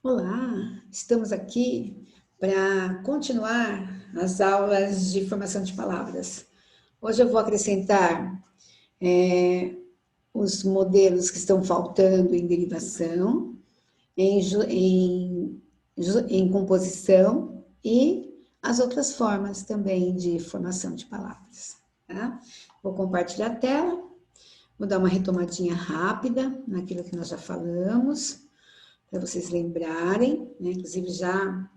Olá, estamos aqui para continuar as aulas de formação de palavras. Hoje eu vou acrescentar eh, os modelos que estão faltando em derivação, em composição e as outras formas também de formação de palavras. Tá? Vou compartilhar a tela, vou dar uma retomadinha rápida naquilo que nós já falamos, para vocês lembrarem, né? Inclusive já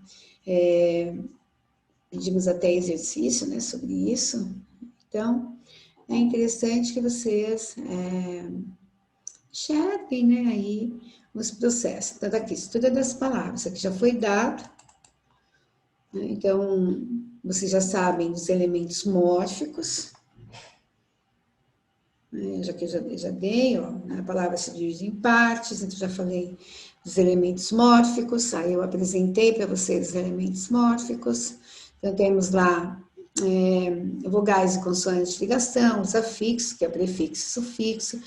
pedimos até exercício, né, sobre isso. Então, é interessante que vocês chequem, né, aí os processos. Então, daqui, estuda das palavras, isso aqui já foi dado, né? Então, vocês já sabem dos elementos mórficos, né, já que eu já dei, ó, a palavra se divide em partes, então já falei dos elementos mórficos, aí eu apresentei para vocês os elementos mórficos. Então, temos lá vogais e consoantes de ligação, os afixos, que é prefixo e sufixo,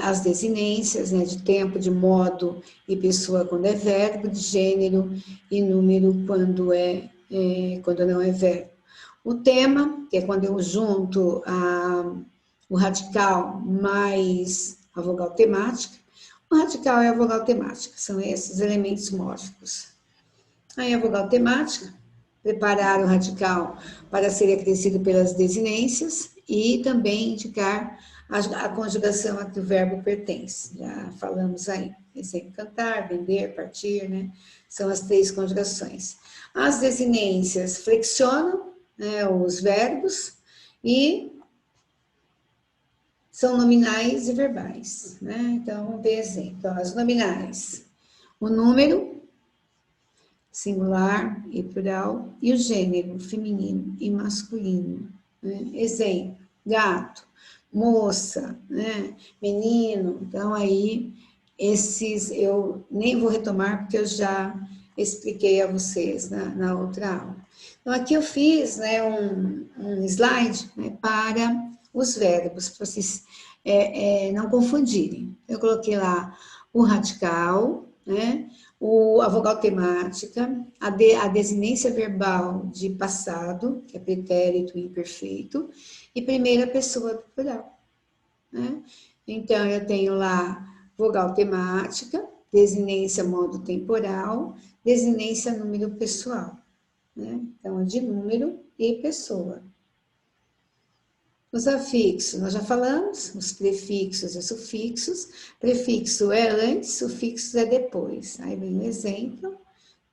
as desinências, né, de tempo, de modo e pessoa quando é verbo, de gênero e número quando não é verbo. O tema, que é quando eu junto o radical mais a vogal temática. O radical é a vogal temática, são esses elementos mórficos. Aí a vogal temática, preparar o radical para ser acrescido pelas desinências e também indicar a conjugação a que o verbo pertence. Já falamos aí. Exemplo, cantar, vender, partir, né? São as três conjugações. As desinências flexionam, né, os verbos e são nominais e verbais, né? Então, vamos ver exemplo. Então, as nominais, o número, singular e plural, e o gênero, feminino e masculino. Né? Exemplo, gato, moça, né? Menino. Então, aí, esses eu nem vou retomar, porque eu já expliquei a vocês na outra aula. Então, aqui eu fiz, né, um slide, né, para os verbos, para vocês não confundirem. Eu coloquei lá o radical, né, a vogal temática, a desinência verbal de passado, que é pretérito e imperfeito, e primeira pessoa do plural. Né? Então, eu tenho lá vogal temática, desinência modo temporal, desinência número pessoal. Né? Então, de número e pessoa. Os afixos, nós já falamos, os prefixos e sufixos. Prefixo é antes, sufixo é depois. Aí vem um exemplo,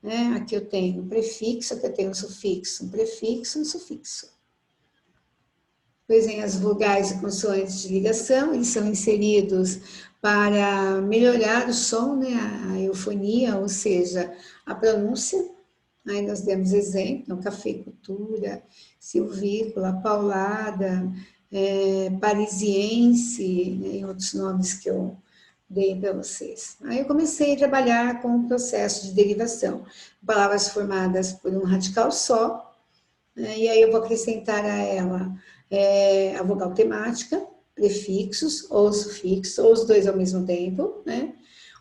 né? Aqui eu tenho um prefixo, aqui eu tenho um sufixo, um prefixo e um sufixo. Depois vem as vogais e consoantes de ligação, eles são inseridos para melhorar o som, né? A eufonia, ou seja, a pronúncia. Aí nós demos exemplo, então, cafeicultura, silvícola, paulada, parisiense, né, e outros nomes que eu dei para vocês. Aí eu comecei a trabalhar com o processo de derivação, palavras formadas por um radical só, né, e aí eu vou acrescentar a ela a vogal temática, prefixos ou sufixos, ou os dois ao mesmo tempo, né?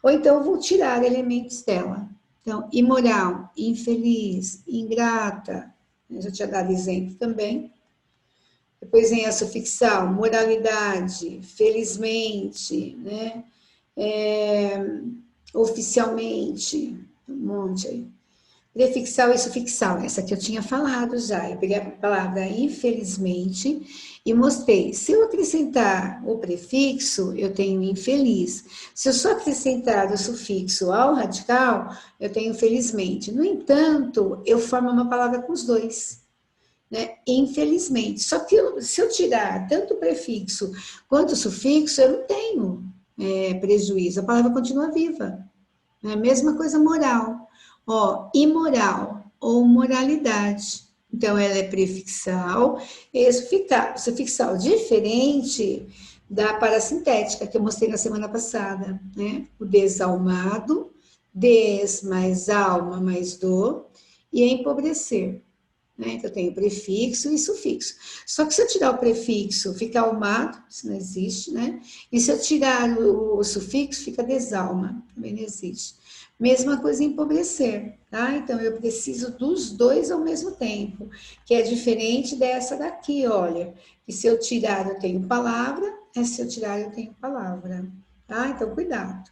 Ou então eu vou tirar elementos dela. Então, imoral, infeliz, ingrata, eu já tinha dado exemplo também. Depois vem a sufixal, moralidade, felizmente, né? Oficialmente, um monte aí. Prefixal e sufixal, essa que eu tinha falado já. Eu peguei a palavra infelizmente e mostrei. Se eu acrescentar o prefixo, eu tenho infeliz. Se eu só acrescentar o sufixo ao radical, eu tenho felizmente. No entanto, eu formo uma palavra com os dois. Né? Infelizmente. Só que se eu tirar tanto o prefixo quanto o sufixo, eu não tenho prejuízo. A palavra continua viva. É a mesma coisa moral. Ó, imoral ou moralidade. Então, ela é prefixal e sufixal, diferente da parasintética que eu mostrei na semana passada, né? O desalmado, des mais alma mais do, e empobrecer. né? Então, eu tenho prefixo e sufixo. Só que se eu tirar o prefixo, fica almado, isso não existe, né? E se eu tirar o sufixo, fica desalma, também não existe. Mesma coisa em empobrecer, tá? Então, eu preciso dos dois ao mesmo tempo, que é diferente dessa daqui, olha. Que se eu tirar, eu tenho palavra, se eu tirar, eu tenho palavra, tá? Então, cuidado.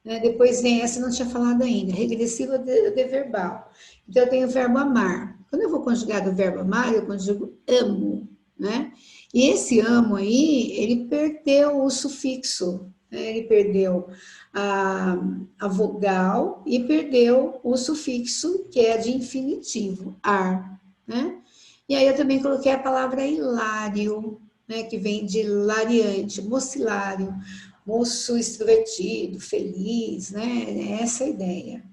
Né? Depois vem essa, não tinha falado ainda, regressiva de verbal. Então, eu tenho o verbo amar. Quando eu vou conjugar do verbo amar, eu conjugo amo, né? E esse amo aí, ele perdeu o sufixo, né? Ele perdeu a vogal e perdeu o sufixo, que é de infinitivo, ar, né? E aí eu também coloquei a palavra hilário, né? Que vem de lariante, mocilário, moço extrovertido, feliz, né? Essa é a ideia.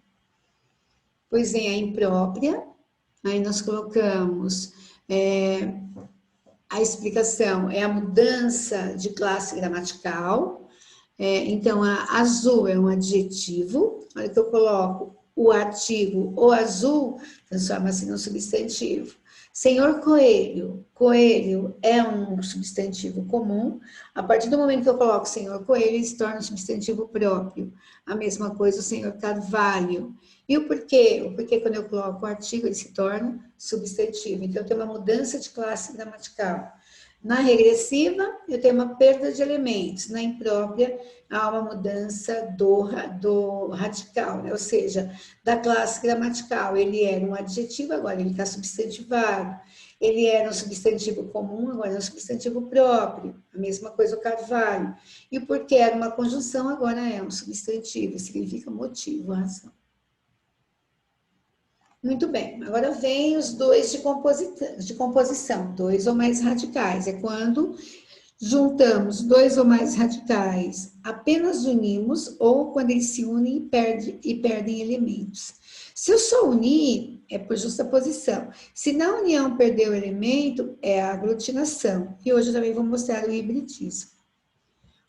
Pois vem a imprópria, aí nós colocamos a explicação, é a mudança de classe gramatical. Então, a azul é um adjetivo, olha que eu coloco o artigo o azul, transforma-se num substantivo. Senhor Coelho, coelho é um substantivo comum. A partir do momento que eu coloco senhor Coelho, ele se torna um substantivo próprio. A mesma coisa o senhor Carvalho. E o porquê? O porquê, quando eu coloco o artigo, ele se torna substantivo. Então, tem uma mudança de classe gramatical. Na regressiva, eu tenho uma perda de elementos. Na imprópria, há uma mudança do radical, né? Ou seja, da classe gramatical. Ele era um adjetivo, agora ele está substantivado. Ele era um substantivo comum, agora é um substantivo próprio. A mesma coisa o Carvalho. E porque era uma conjunção, agora é um substantivo. Significa motivo, razão. Muito bem, agora vem os dois de composição, dois ou mais radicais. É quando juntamos dois ou mais radicais, apenas unimos, ou quando eles se unem e perdem elementos. Se eu só unir, é por justaposição. Se na união perdeu o elemento, é a aglutinação. E hoje eu também vou mostrar o hibridismo.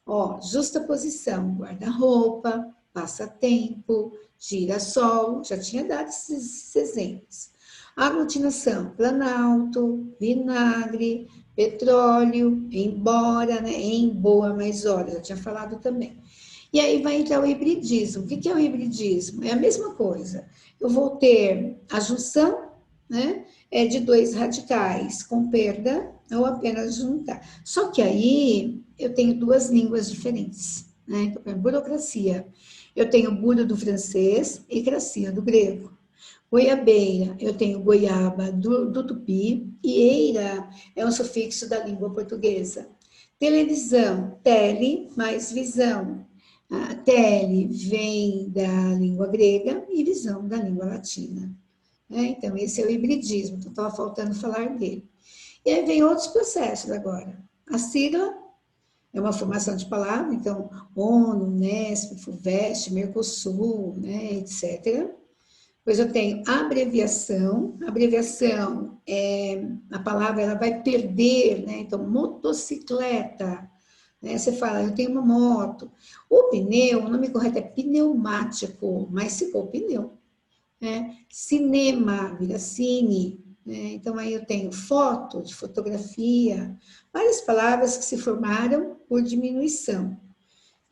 Ó, justaposição, guarda-roupa, passatempo, girassol, já tinha dado esses exemplos. Aglutinação, planalto, vinagre, petróleo, embora, né? Em boa, mais hora, já tinha falado também. E aí vai entrar o hibridismo. O que é o hibridismo? É a mesma coisa. Eu vou ter a junção, né? De dois radicais com perda ou apenas juntar. Só que aí eu tenho duas línguas diferentes, né? Então, burocracia. Eu tenho buro do francês e cracia do grego. Goiabeira, eu tenho goiaba do tupi e eira é um sufixo da língua portuguesa. Televisão, tele mais visão. A tele vem da língua grega e visão da língua latina. Então, esse é o hibridismo, então estava faltando falar dele. E aí vem outros processos agora. A sigla é uma formação de palavra, então, ONU, Unesp, FUVEST, Mercosul, né, etc. Depois eu tenho abreviação. Abreviação é a palavra, ela vai perder, né? Então, motocicleta, né? Você fala, eu tenho uma moto. O pneu, o nome correto é pneumático, mas ficou pneu, né? Cinema vira cine, né? Então aí eu tenho foto, de fotografia, várias palavras que se formaram por diminuição.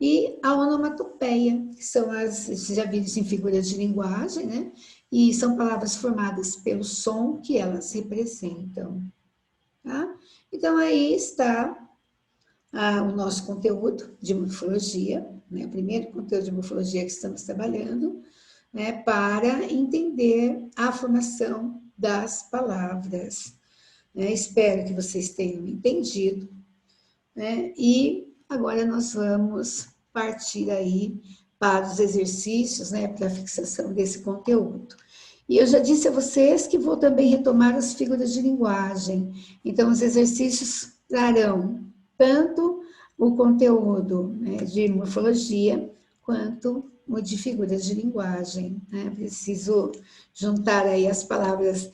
E a onomatopeia, que são vocês já viram isso em figuras de linguagem, né? E são palavras formadas pelo som que elas representam, tá? Então, aí está o nosso conteúdo de morfologia, né? O primeiro conteúdo de morfologia que estamos trabalhando, né? Para entender a formação das palavras, né? Espero que vocês tenham entendido, né? E agora nós vamos partir aí para os exercícios, né, para a fixação desse conteúdo. E eu já disse a vocês que vou também retomar as figuras de linguagem. Então, os exercícios trarão tanto o conteúdo, né, de morfologia, quanto o de figuras de linguagem, né? Preciso juntar aí as palavras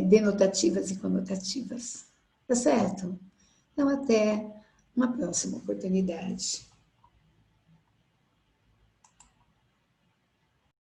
denotativas e conotativas. Tá certo? Então, até uma próxima oportunidade.